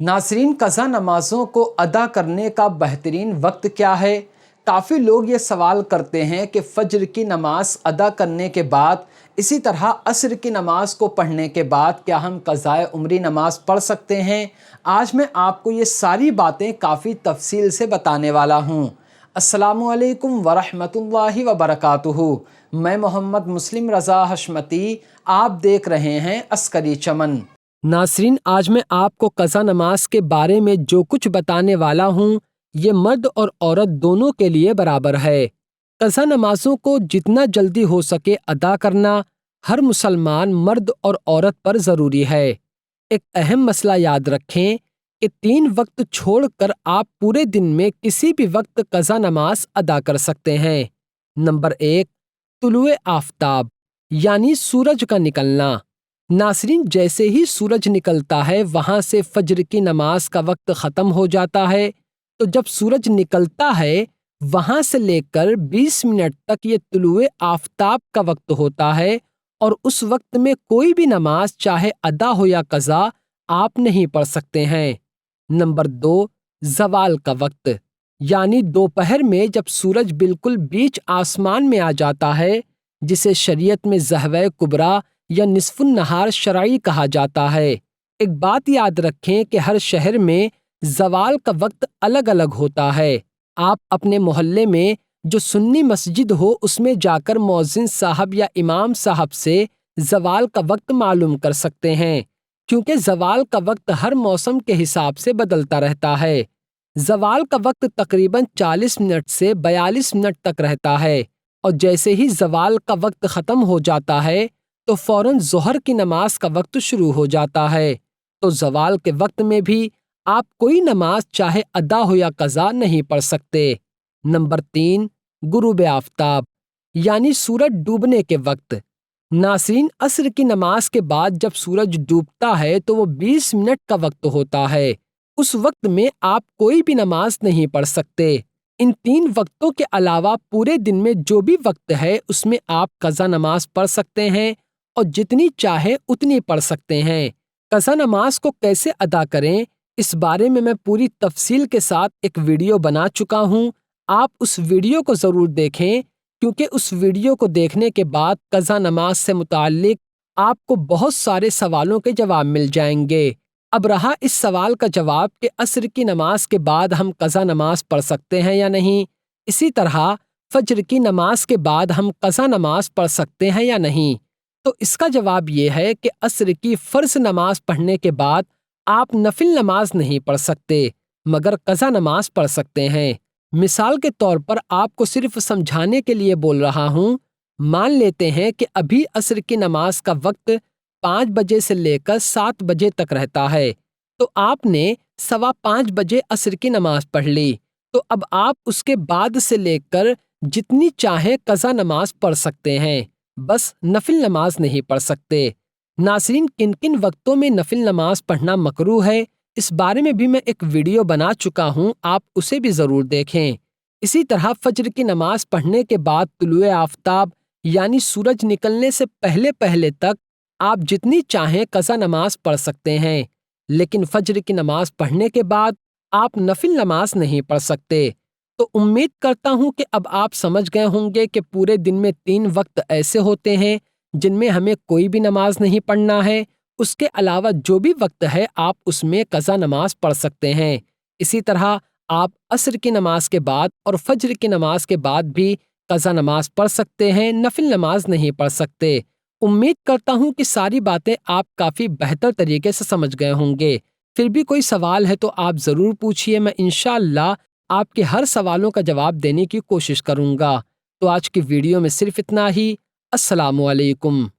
नाज़रीन, क़ज़ा नमाज़ों को अदा करने का बेहतरीन वक्त क्या है? काफ़ी लोग ये सवाल करते हैं कि फ़ज्र की नमाज़ अदा करने के बाद, इसी तरह असर की नमाज़ को पढ़ने के बाद क्या हम क़ज़ाए उम्री नमाज़ पढ़ सकते हैं? आज मैं आपको ये सारी बातें काफ़ी तफ़सील से बताने वाला हूँ। अस्सलामु अलैकुम वरहमतुल्लाहि वबरकातुहू। मैं मोहम्मद मुस्लिम रज़ा हशमती, आप देख रहे हैं अस्करी चमन। नाज़रीन, आज मैं आपको क़ज़ा नमाज के बारे में जो कुछ बताने वाला हूँ, ये मर्द और औरत दोनों के लिए बराबर है। क़ज़ा नमाज़ों को जितना जल्दी हो सके अदा करना हर मुसलमान मर्द और औरत पर ज़रूरी है। एक अहम मसला याद रखें कि 3 वक्त छोड़कर आप पूरे दिन में किसी भी वक्त क़ज़ा नमाज अदा कर सकते हैं। नंबर 1, तुलुए आफ़ताब यानी सूरज का निकलना। नाज़रीन, जैसे ही सूरज निकलता है वहाँ से फ़ज्र की नमाज का वक्त ख़त्म हो जाता है। तो जब सूरज निकलता है वहाँ से लेकर 20 मिनट तक ये तुलुए आफ़ताब का वक्त होता है और उस वक्त में कोई भी नमाज चाहे अदा हो या क़ज़ा आप नहीं पढ़ सकते हैं। नंबर 2, ज़वाल का वक्त यानी दोपहर में जब सूरज बिल्कुल बीच आसमान में आ जाता है, जिसे शरीयत में ज़हवे कुबरा या निस्फुन नहार शरई कहा जाता है। एक बात याद रखें कि हर शहर में ज़वाल का वक्त अलग अलग होता है। आप अपने मोहल्ले में जो सुन्नी मस्जिद हो उसमें जाकर मौज़िन साहब या इमाम साहब से ज़वाल का वक्त मालूम कर सकते हैं, क्योंकि ज़वाल का वक्त हर मौसम के हिसाब से बदलता रहता है। ज़वाल का वक्त तकरीबन 40 मिनट से 42 मिनट तक रहता है और जैसे ही ज़वाल का वक्त ख़त्म हो जाता है तो फ़ौरन ज़ोहर की नमाज का वक्त शुरू हो जाता है। तो ज़वाल के वक्त में भी आप कोई नमाज चाहे अदा हो या क़ज़ा नहीं पढ़ सकते। नंबर 3, गुरूब आफ़ताब यानी सूरज डूबने के वक्त। नाज़रीन, असर की नमाज के बाद जब सूरज डूबता है तो वो 20 मिनट का वक्त होता है। उस वक्त में आप कोई भी नमाज नहीं पढ़ सकते। इन 3 वक्तों के अलावा पूरे दिन में जो भी वक्त है उसमें आप क़ज़ा नमाज पढ़ सकते हैं और जितनी चाहे उतनी पढ़ सकते हैं। क़ज़ा नमाज को कैसे अदा करें, इस बारे में मैं पूरी तफसील के साथ एक वीडियो बना चुका हूँ। आप उस वीडियो को ज़रूर देखें, क्योंकि उस वीडियो को देखने के बाद क़ज़ा नमाज से मुताल्लिक आपको बहुत सारे सवालों के जवाब मिल जाएंगे। अब रहा इस सवाल का जवाब कि असर की नमाज के बाद हम क़ज़ा नमाज पढ़ सकते हैं या नहीं। इसी तरह फ़ज्र की नमाज के बाद हम क़ज़ा नमाज पढ़ सकते हैं या नहीं। तो इसका जवाब ये है कि असर की फ़र्ज़ नमाज पढ़ने के बाद आप नफिल नमाज नहीं पढ़ सकते, मगर क़ज़ा नमाज पढ़ सकते हैं। मिसाल के तौर पर आपको सिर्फ समझाने के लिए बोल रहा हूँ। मान लेते हैं कि अभी असर की नमाज का वक्त 5 बजे से लेकर 7 बजे तक रहता है। तो आपने 5:15 बजे असर की नमाज पढ़ ली, तो अब आप उसके बाद से लेकर जितनी चाहे क़ज़ा नमाज पढ़ सकते हैं, बस नफिल नमाज नहीं पढ़ सकते। नाज़रीन, किन किन वक्तों में नफिल नमाज पढ़ना मकरूह है, इस बारे में भी मैं एक वीडियो बना चुका हूँ, आप उसे भी ज़रूर देखें। इसी तरह फ़ज्र की नमाज पढ़ने के बाद तुलुए आफ़ताब यानी सूरज निकलने से पहले पहले तक आप जितनी चाहें क़ज़ा नमाज पढ़ सकते हैं, लेकिन फ़ज्र की नमाज पढ़ने के बाद आप नफिल नमाज नहीं पढ़ सकते। तो उम्मीद करता हूँ कि अब आप समझ गए होंगे कि पूरे दिन में 3 वक्त ऐसे होते हैं जिनमें हमें कोई भी नमाज नहीं पढ़ना है। उसके अलावा जो भी वक्त है आप उसमें क़ज़ा नमाज पढ़ सकते हैं। इसी तरह आप असर की नमाज के बाद और फ़ज्र की नमाज के बाद भी क़ज़ा नमाज पढ़ सकते हैं, नफिल नमाज नहीं पढ़ सकते। उम्मीद करता हूँ कि सारी बातें आप काफ़ी बेहतर तरीके से समझ गए होंगे। फिर भी कोई सवाल है तो आप ज़रूर पूछिए, मैं इंशाअल्लाह आपके हर सवालों का जवाब देने की कोशिश करूँगा। तो आज की वीडियो में सिर्फ इतना ही। अस्सलामु अलैकुम।